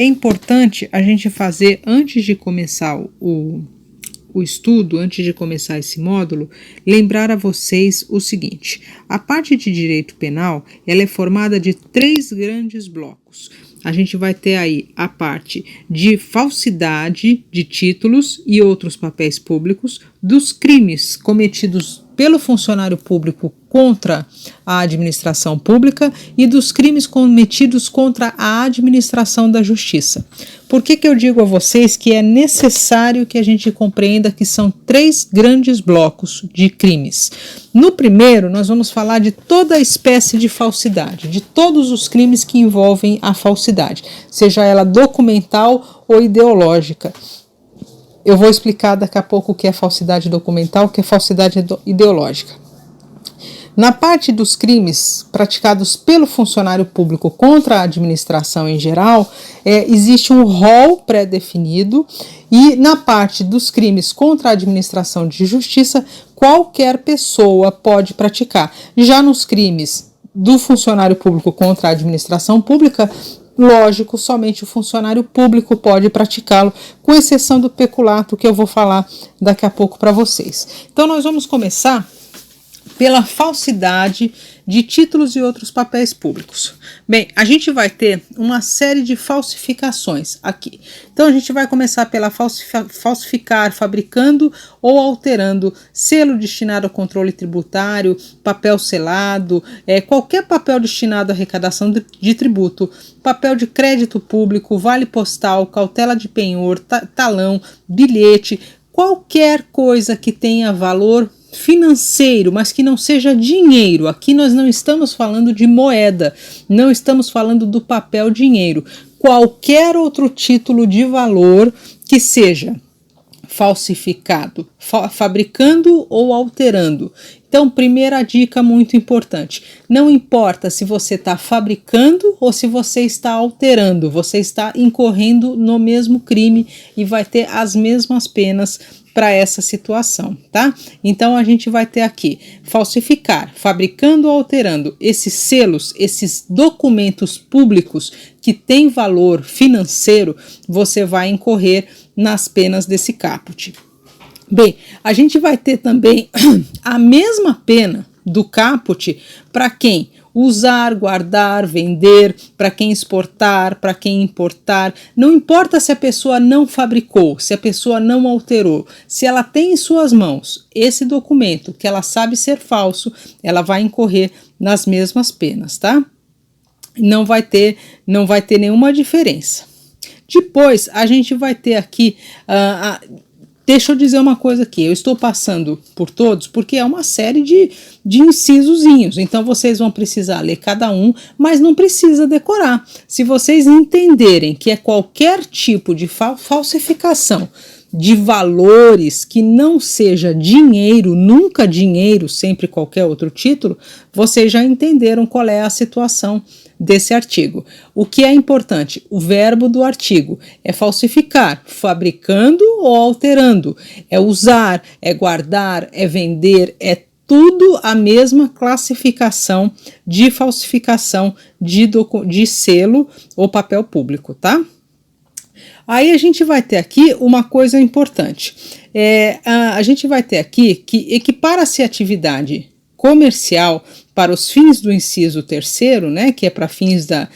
É importante a gente fazer, antes de começar o estudo, antes de começar esse módulo, lembrar a vocês o seguinte: a parte de direito penal, ela é formada de 3 grandes blocos. A gente vai ter aí a parte de falsidade de títulos e outros papéis públicos, dos crimes cometidos pelo funcionário público contra a administração pública e dos crimes cometidos contra a administração da justiça. Por que eu digo a vocês que é necessário que a gente compreenda que são 3 grandes blocos de crimes? No primeiro, nós vamos falar de toda a espécie de falsidade, de todos os crimes que envolvem a falsidade, seja ela documental ou ideológica. Eu vou explicar daqui a pouco o que é falsidade documental, o que é falsidade ideológica. Na parte dos crimes praticados pelo funcionário público contra a administração em geral, existe um rol pré-definido, e na parte dos crimes contra a administração de justiça, qualquer pessoa pode praticar. Já nos crimes do funcionário público contra a administração pública, lógico, somente o funcionário público pode praticá-lo, com exceção do peculato, que eu vou falar daqui a pouco para vocês. Então, nós vamos começar pela falsidade de títulos e outros papéis públicos. Bem, a gente vai ter uma série de falsificações aqui. Então, a gente vai começar pela falsificar, fabricando ou alterando selo destinado ao controle tributário, papel selado, qualquer papel destinado à arrecadação de tributo, papel de crédito público, vale postal, cautela de penhor, talão, bilhete, qualquer coisa que tenha valor financeiro, mas que não seja dinheiro. Aqui nós não estamos falando de moeda, não estamos falando do papel dinheiro. Qualquer outro título de valor que seja falsificado, fabricando ou alterando. Então, primeira dica muito importante: não importa se você está fabricando ou se você está alterando, você está incorrendo no mesmo crime e vai ter as mesmas penas para essa situação, tá? Então, a gente vai ter aqui falsificar, fabricando ou alterando esses selos, esses documentos públicos que têm valor financeiro, você vai incorrer nas penas desse caput. Bem, a gente vai ter também a mesma pena do caput para quem usar, guardar, vender, para quem exportar, para quem importar. Não importa se a pessoa não fabricou, se a pessoa não alterou, se ela tem em suas mãos esse documento que ela sabe ser falso, ela vai incorrer nas mesmas penas, tá? Não vai ter nenhuma diferença. Depois, a gente vai ter aqui deixa eu dizer uma coisa aqui, eu estou passando por todos porque é uma série de incisozinhos, então vocês vão precisar ler cada um, mas não precisa decorar. Se vocês entenderem que é qualquer tipo de falsificação de valores que não seja dinheiro, nunca dinheiro, sempre qualquer outro título, vocês já entenderam qual é a situação desse artigo. O que é importante? O verbo do artigo é falsificar, fabricando ou alterando, é usar, é guardar, é vender, é tudo a mesma classificação de falsificação de selo ou papel público, tá? Aí a gente vai ter aqui uma coisa importante. A gente vai ter aqui que equipara-se a atividade comercial para os fins do inciso 3º, né, que é para fins da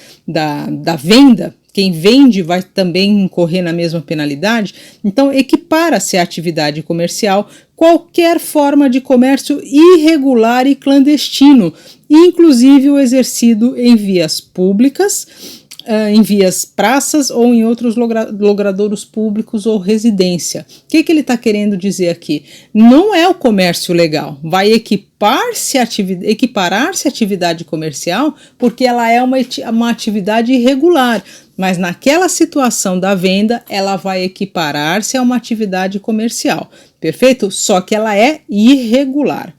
venda. Quem vende vai também incorrer na mesma penalidade. Então, equipara-se à atividade comercial qualquer forma de comércio irregular e clandestino, inclusive o exercido em vias públicas, em vias praças ou em outros logradouros públicos ou residência. O que ele está querendo dizer aqui? Não é o comércio legal, vai equiparar-se à atividade comercial porque ela é uma atividade irregular, mas naquela situação da venda ela vai equiparar-se a uma atividade comercial, perfeito? Só que ela é irregular.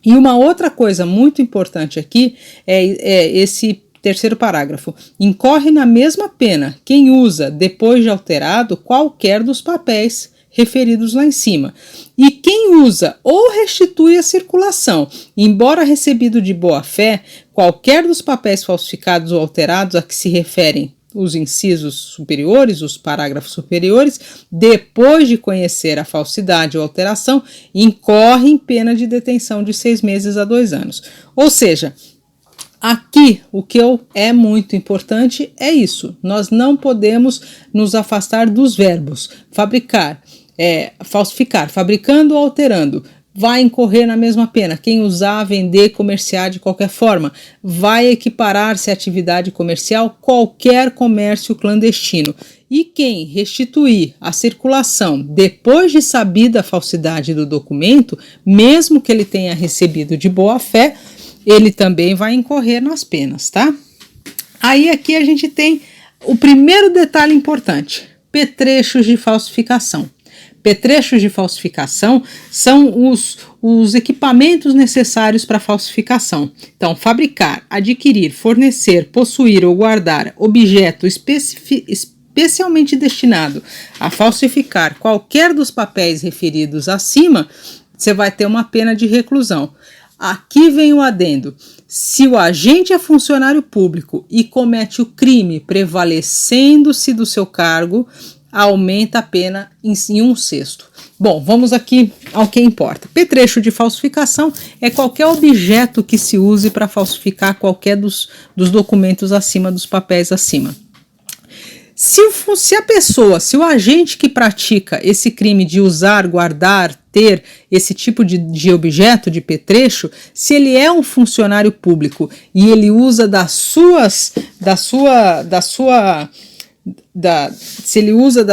E uma outra coisa muito importante aqui é esse 3º parágrafo. Incorre na mesma pena quem usa, depois de alterado, qualquer dos papéis referidos lá em cima. E quem usa ou restitui à circulação, embora recebido de boa fé, qualquer dos papéis falsificados ou alterados a que se referem os incisos superiores, os parágrafos superiores, depois de conhecer a falsidade ou alteração, incorre em pena de detenção de 6 meses a 2 anos. Ou seja, aqui o que é muito importante é isso, nós não podemos nos afastar dos verbos fabricar, falsificar, fabricando ou alterando. Vai incorrer na mesma pena. Quem usar, vender, comerciar de qualquer forma, vai equiparar-se à atividade comercial qualquer comércio clandestino. E quem restituir a circulação depois de sabida a falsidade do documento, mesmo que ele tenha recebido de boa fé, ele também vai incorrer nas penas, tá? Aí aqui a gente tem o primeiro detalhe importante: petrechos de falsificação. Petrechos de falsificação são os equipamentos necessários para falsificação. Então, fabricar, adquirir, fornecer, possuir ou guardar objeto especialmente destinado a falsificar qualquer dos papéis referidos acima, você vai ter uma pena de reclusão. Aqui vem o adendo: se o agente é funcionário público e comete o crime prevalecendo-se do seu cargo, aumenta a pena em 1/6. Bom, vamos aqui ao que importa. Petrecho de falsificação é qualquer objeto que se use para falsificar qualquer dos documentos acima, dos papéis acima. Se o agente que pratica esse crime de usar, guardar, ter esse tipo de objeto, de petrecho, se ele é um funcionário público e ele usa se ele usa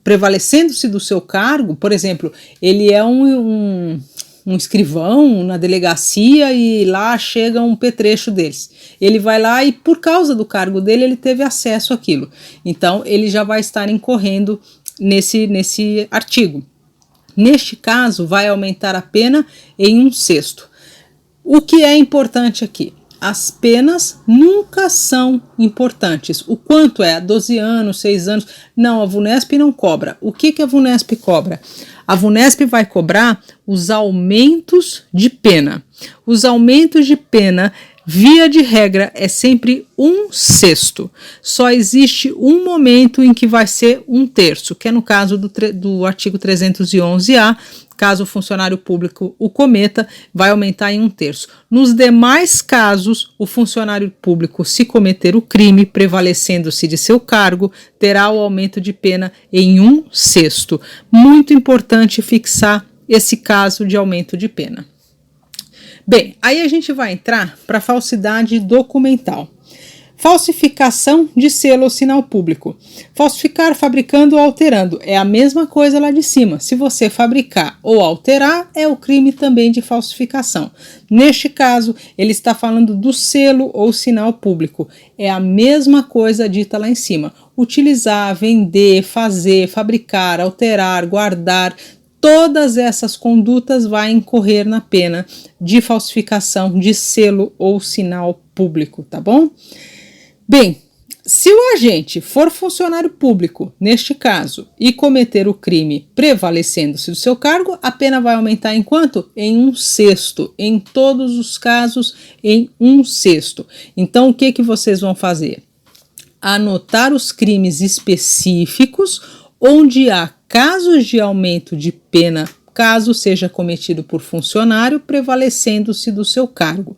prevalecendo-se do seu cargo, por exemplo, ele é um escrivão na delegacia e lá chega um petrecho deles. Ele vai lá e por causa do cargo dele ele teve acesso àquilo. Então ele já vai estar incorrendo nesse artigo. Neste caso vai aumentar a pena em 1/6. O que é importante aqui? As penas nunca são importantes. O quanto é? 12 anos, 6 anos? Não, a VUNESP não cobra. O que a VUNESP cobra? A VUNESP vai cobrar os aumentos de pena. Os aumentos de pena, via de regra, é sempre 1/6. Só existe um momento em que vai ser 1/3, que é no caso do artigo 311-A, caso o funcionário público o cometa, vai aumentar em 1/3. Nos demais casos, o funcionário público, se cometer o crime, prevalecendo-se de seu cargo, terá o aumento de pena em 1/6. Muito importante fixar esse caso de aumento de pena. Bem, aí a gente vai entrar para falsidade documental. Falsificação de selo ou sinal público. Falsificar, fabricando ou alterando. É a mesma coisa lá de cima. Se você fabricar ou alterar, é o crime também de falsificação. Neste caso, ele está falando do selo ou sinal público. É a mesma coisa dita lá em cima. Utilizar, vender, fazer, fabricar, alterar, guardar. Todas essas condutas vão incorrer na pena de falsificação de selo ou sinal público, tá bom? Bem, se o agente for funcionário público, neste caso, e cometer o crime prevalecendo-se do seu cargo, a pena vai aumentar em quanto? Em 1/6. Em todos os casos, em 1/6. Então, o que vocês vão fazer? Anotar os crimes específicos onde há casos de aumento de pena, caso seja cometido por funcionário, prevalecendo-se do seu cargo.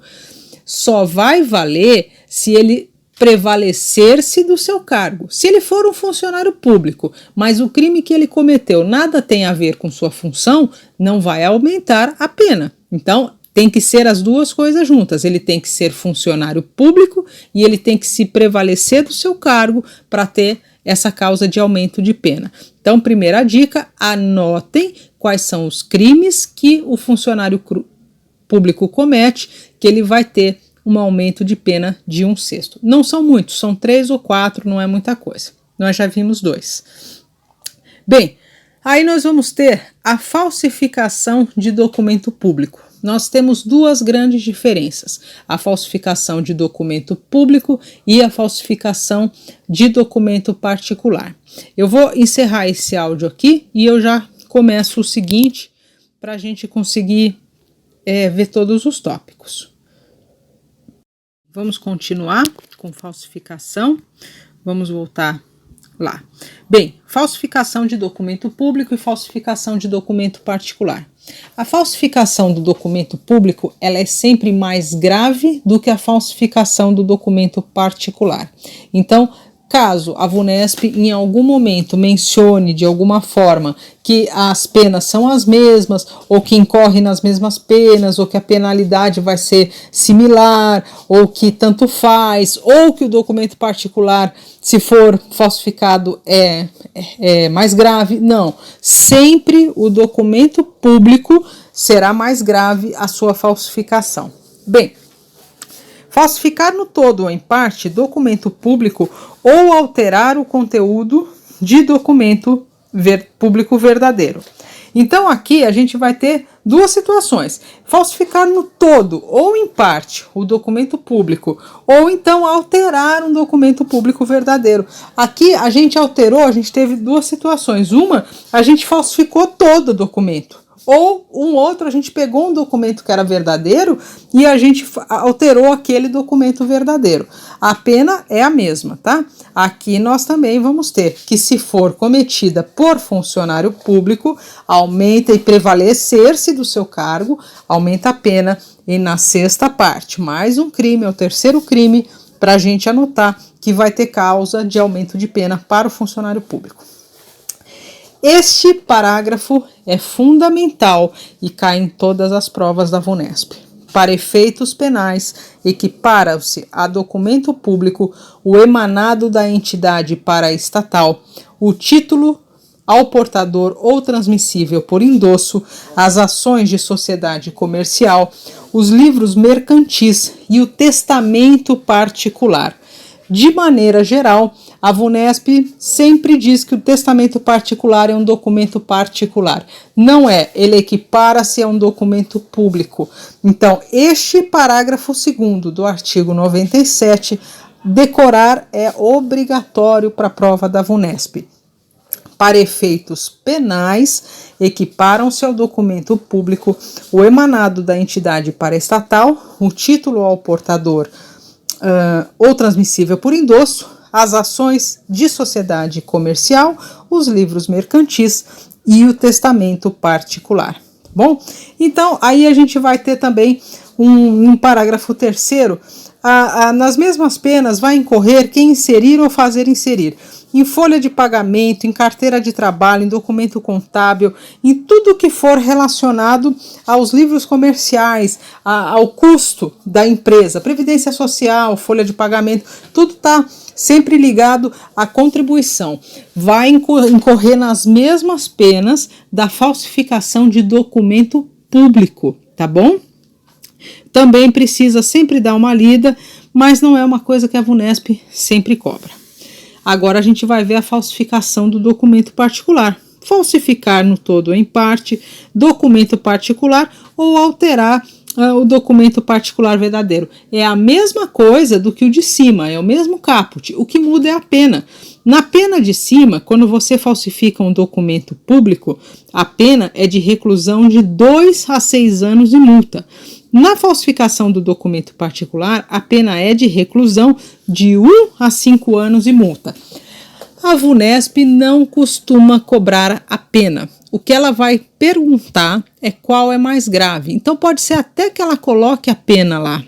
Só vai valer se ele prevalecer-se do seu cargo. Se ele for um funcionário público, mas o crime que ele cometeu nada tem a ver com sua função, não vai aumentar a pena. Então, tem que ser as duas coisas juntas. Ele tem que ser funcionário público e ele tem que se prevalecer do seu cargo para ter essa causa de aumento de pena. Então, primeira dica, anotem quais são os crimes que o funcionário público comete, que ele vai ter um aumento de pena de 1/6. Não são muitos, são 3 ou 4, não é muita coisa. Nós já vimos 2. Bem, aí nós vamos ter a falsificação de documento público. Nós temos duas grandes diferenças: a falsificação de documento público e a falsificação de documento particular. Eu vou encerrar esse áudio aqui e eu já começo o seguinte para a gente conseguir ver todos os tópicos. Vamos continuar com falsificação Vamos voltar lá. Bem, falsificação de documento público e falsificação de documento particular. A falsificação do documento público, ela é sempre mais grave do que a falsificação do documento particular. Então, caso a VUNESP em algum momento mencione de alguma forma que as penas são as mesmas, ou que incorre nas mesmas penas, ou que a penalidade vai ser similar, ou que tanto faz, ou que o documento particular, se for falsificado, é mais grave, não. Sempre o documento público será mais grave a sua falsificação. Bem, falsificar no todo ou em parte documento público ou alterar o conteúdo de documento público verdadeiro. Então aqui a gente vai ter duas situações: falsificar no todo ou em parte o documento público, ou então alterar um documento público verdadeiro. Aqui a gente alterou, a gente teve duas situações: uma, a gente falsificou todo o documento, ou um outro, a gente pegou um documento que era verdadeiro e a gente alterou aquele documento verdadeiro. A pena é a mesma, tá? Aqui nós também vamos ter que, se for cometida por funcionário público, aumenta e prevalecer-se do seu cargo, aumenta a pena. E na sexta parte, mais um crime, é o terceiro crime, para a gente anotar que vai ter causa de aumento de pena para o funcionário público. Este parágrafo é fundamental e cai em todas as provas da VUNESP. Para efeitos penais, equipara-se a documento público o emanado da entidade paraestatal, o título ao portador ou transmissível por endosso, as ações de sociedade comercial, os livros mercantis e o testamento particular. De maneira geral, a VUNESP sempre diz que o testamento particular é um documento particular. Não é, ele equipara-se a um documento público. Então, este parágrafo 2º do artigo 97, decorar é obrigatório para a prova da VUNESP. Para efeitos penais, equiparam-se ao documento público o emanado da entidade paraestatal, o título ao portador ou transmissível por endosso, as ações de sociedade comercial, os livros mercantis e o testamento particular. Bom, então aí a gente vai ter também um parágrafo 3º, nas mesmas penas vai incorrer quem inserir ou fazer inserir em folha de pagamento, em carteira de trabalho, em documento contábil, em tudo que for relacionado aos livros comerciais, ao custo da empresa, previdência social, folha de pagamento, tudo está sempre ligado à contribuição. Vai incorrer nas mesmas penas da falsificação de documento público, tá bom? Também precisa sempre dar uma lida, mas não é uma coisa que a VUNESP sempre cobra. Agora a gente vai ver a falsificação do documento particular. Falsificar no todo ou em parte, documento particular ou alterar o documento particular verdadeiro. É a mesma coisa do que o de cima, é o mesmo caput. O que muda é a pena. Na pena de cima, quando você falsifica um documento público, a pena é de reclusão de 2 a 6 anos de multa. Na falsificação do documento particular, a pena é de reclusão de 1 a 5 anos e multa. A VUNESP não costuma cobrar a pena. O que ela vai perguntar é qual é mais grave. Então pode ser até que ela coloque a pena lá,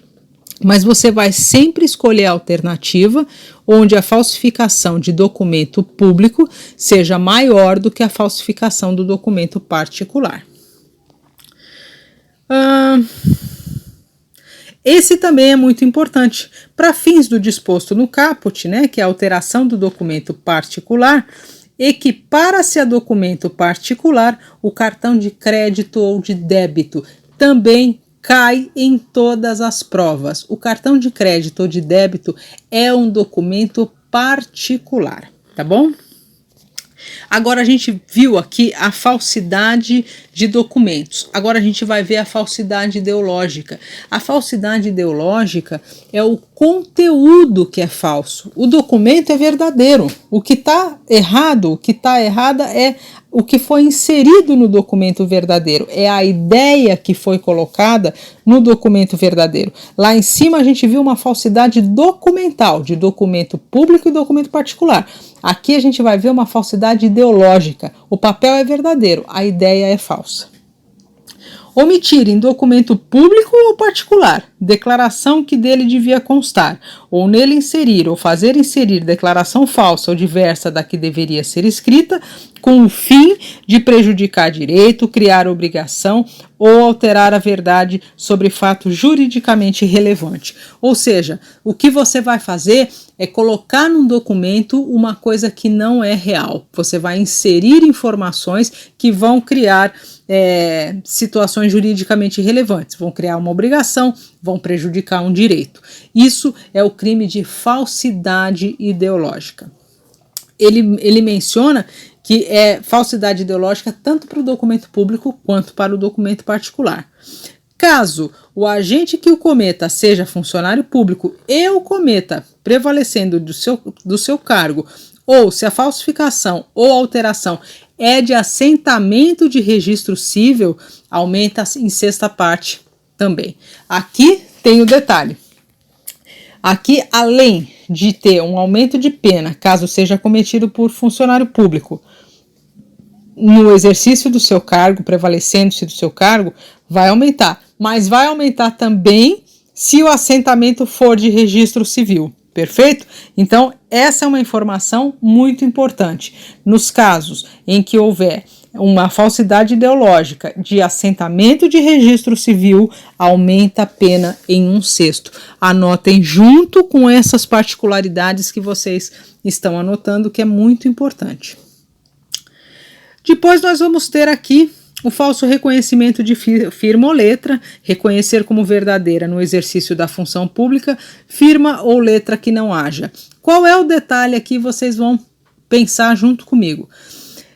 mas você vai sempre escolher a alternativa onde a falsificação de documento público seja maior do que a falsificação do documento particular. Esse também é muito importante. Para fins do disposto no caput, né, que é a alteração do documento particular, equipara-se a documento particular o cartão de crédito ou de débito. Também cai em todas as provas. O cartão de crédito ou de débito é um documento particular, tá bom? Agora a gente viu aqui a falsidade de documentos. Agora a gente vai ver a falsidade ideológica. A falsidade ideológica é o conteúdo que é falso. O documento é verdadeiro. O que está errado, o que está errada é o que foi inserido no documento verdadeiro. É a ideia que foi colocada no documento verdadeiro. Lá em cima a gente viu uma falsidade documental, de documento público e documento particular. Aqui a gente vai ver uma falsidade ideológica. O papel é verdadeiro, a ideia é falsa. Omitir em documento público ou particular declaração que dele devia constar, ou nele inserir ou fazer inserir declaração falsa ou diversa da que deveria ser escrita, com o fim de prejudicar direito, criar obrigação ou alterar a verdade sobre fato juridicamente relevante. Ou seja, o que você vai fazer é colocar num documento uma coisa que não é real. Você vai inserir informações que vão criar situações juridicamente relevantes, vão criar uma obrigação, vão prejudicar um direito. Isso é o crime de falsidade ideológica. Ele menciona que é falsidade ideológica tanto para o documento público quanto para o documento particular. Caso o agente que o cometa seja funcionário público e o cometa prevalecendo do seu cargo, ou se a falsificação ou alteração é de assentamento de registro cível, aumenta em sexta parte também. Aqui tem o detalhe. Aqui, além de ter um aumento de pena, caso seja cometido por funcionário público, no exercício do seu cargo, prevalecendo-se do seu cargo, vai aumentar. Mas vai aumentar também se o assentamento for de registro civil. Perfeito? Então, essa é uma informação muito importante. Nos casos em que houver uma falsidade ideológica de assentamento de registro civil, aumenta a pena em 1/6. Anotem junto com essas particularidades que vocês estão anotando, que é muito importante. Depois nós vamos ter aqui o falso reconhecimento de firma ou letra, reconhecer como verdadeira no exercício da função pública, firma ou letra que não haja. Qual é o detalhe aqui? Vocês vão pensar junto comigo.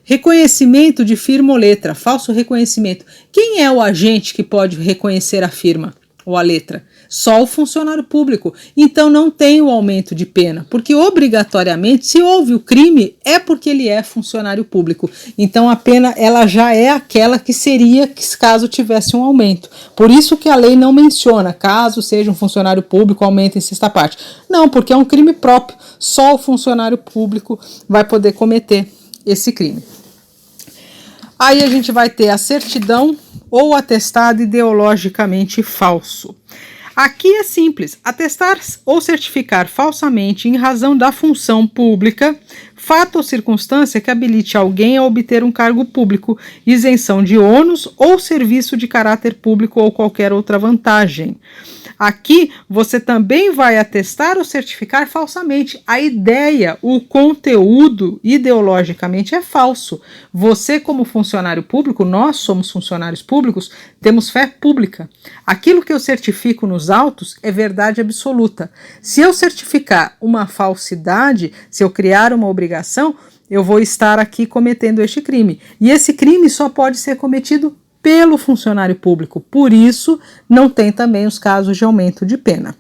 Reconhecimento de firma ou letra, falso reconhecimento. Quem é o agente que pode reconhecer a firma ou a letra? Só o funcionário público. Então não tem o aumento de pena, porque obrigatoriamente, se houve o crime, é porque ele é funcionário público. Então a pena ela já é aquela que seria caso tivesse um aumento. Por isso que a lei não menciona, caso seja um funcionário público, aumenta em sexta parte. Não, porque é um crime próprio. Só o funcionário público vai poder cometer esse crime. Aí a gente vai ter a certidão ou atestado ideologicamente falso. Aqui é simples, atestar ou certificar falsamente em razão da função pública, fato ou circunstância que habilite alguém a obter um cargo público, isenção de ônus ou serviço de caráter público ou qualquer outra vantagem. Aqui você também vai atestar ou certificar falsamente. A ideia, o conteúdo ideologicamente é falso. Você, como funcionário público, nós somos funcionários públicos, temos fé pública. Aquilo que eu certifico nos autos é verdade absoluta. Se eu certificar uma falsidade, se eu criar uma obrigação, eu vou estar aqui cometendo este crime. E esse crime só pode ser cometido pelo funcionário público, por isso não tem também os casos de aumento de pena.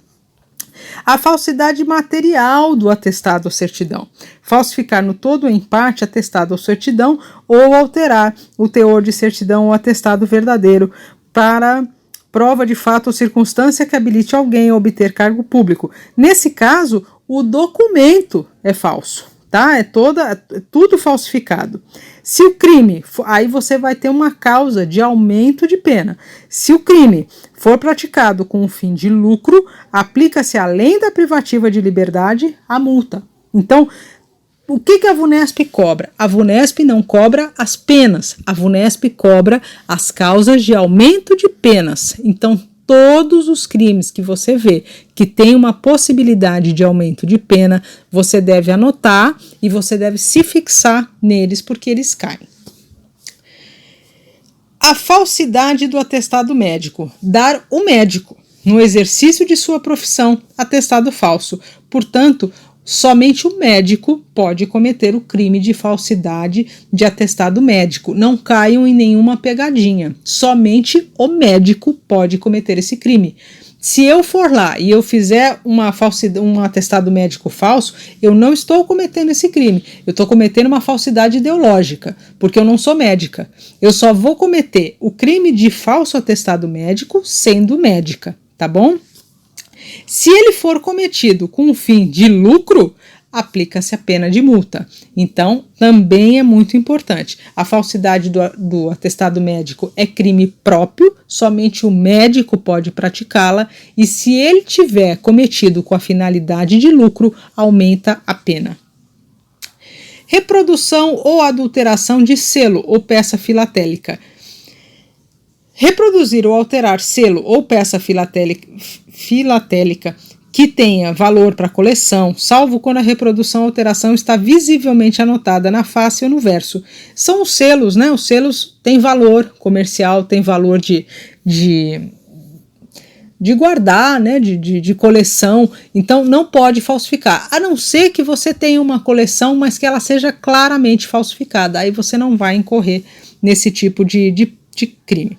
A falsidade material do atestado ou certidão. Falsificar no todo ou em parte atestado ou certidão ou alterar o teor de certidão ou atestado verdadeiro para prova de fato ou circunstância que habilite alguém a obter cargo público. Nesse caso, o documento é falso. Tá? É tudo falsificado. Se o crime, aí você vai ter uma causa de aumento de pena. Se o crime for praticado com o fim de lucro, aplica-se além da privativa de liberdade a multa. Então, o que a VUNESP cobra? A VUNESP não cobra as penas, a VUNESP cobra as causas de aumento de penas. Então, todos os crimes que você vê que tem uma possibilidade de aumento de pena, você deve anotar e você deve se fixar neles porque eles caem. A falsidade do atestado médico. Dar o médico, no exercício de sua profissão, atestado falso. Portanto, somente o médico pode cometer o crime de falsidade de atestado médico. Não caiam em nenhuma pegadinha. Somente o médico pode cometer esse crime. Se eu for lá e eu fizer um atestado médico falso, eu não estou cometendo esse crime. Eu estou cometendo uma falsidade ideológica, porque eu não sou médica. Eu só vou cometer o crime de falso atestado médico sendo médica, tá bom? Se ele for cometido com o fim de lucro, aplica-se a pena de multa. Então, também é muito importante. A falsidade do atestado médico é crime próprio, somente o médico pode praticá-la, e se ele tiver cometido com a finalidade de lucro, aumenta a pena. Reprodução ou adulteração de selo ou peça filatélica. Reproduzir ou alterar selo ou peça filatélica que tenha valor para coleção, salvo quando a reprodução ou alteração está visivelmente anotada na face ou no verso. São os selos, né? Os selos têm valor comercial, têm valor de guardar, né? De coleção, então não pode falsificar, a não ser que você tenha uma coleção, mas que ela seja claramente falsificada, aí você não vai incorrer nesse tipo de crime.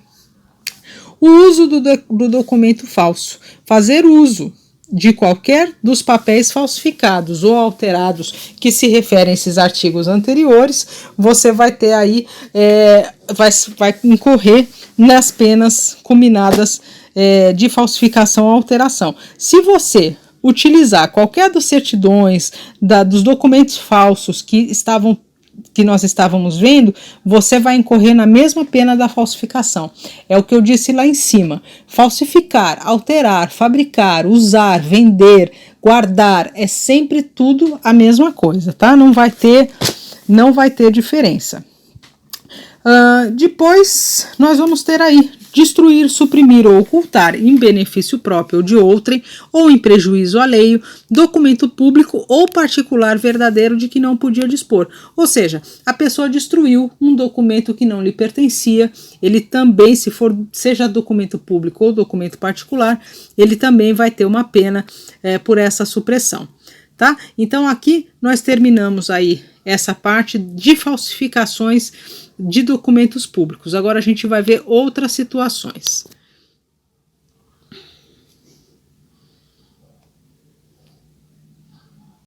O uso do documento falso. Fazer uso de qualquer dos papéis falsificados ou alterados que se referem a esses artigos anteriores, você vai ter aí, vai incorrer nas penas combinadas de falsificação ou alteração. Se você utilizar qualquer das certidões, dos documentos falsos que nós estávamos vendo, você vai incorrer na mesma pena da falsificação. É o que eu disse lá em cima. Falsificar, alterar, fabricar, usar, vender, guardar, é sempre tudo a mesma coisa, tá? Não vai ter diferença. Depois nós vamos ter aí destruir, suprimir ou ocultar em benefício próprio ou de outrem ou em prejuízo alheio documento público ou particular verdadeiro de que não podia dispor. Ou seja, a pessoa destruiu um documento que não lhe pertencia, ele também, se for seja documento público ou documento particular, ele também vai ter uma pena por essa supressão. Tá? Então aqui nós terminamos aí essa parte de falsificações de documentos públicos. Agora a gente vai ver outras situações.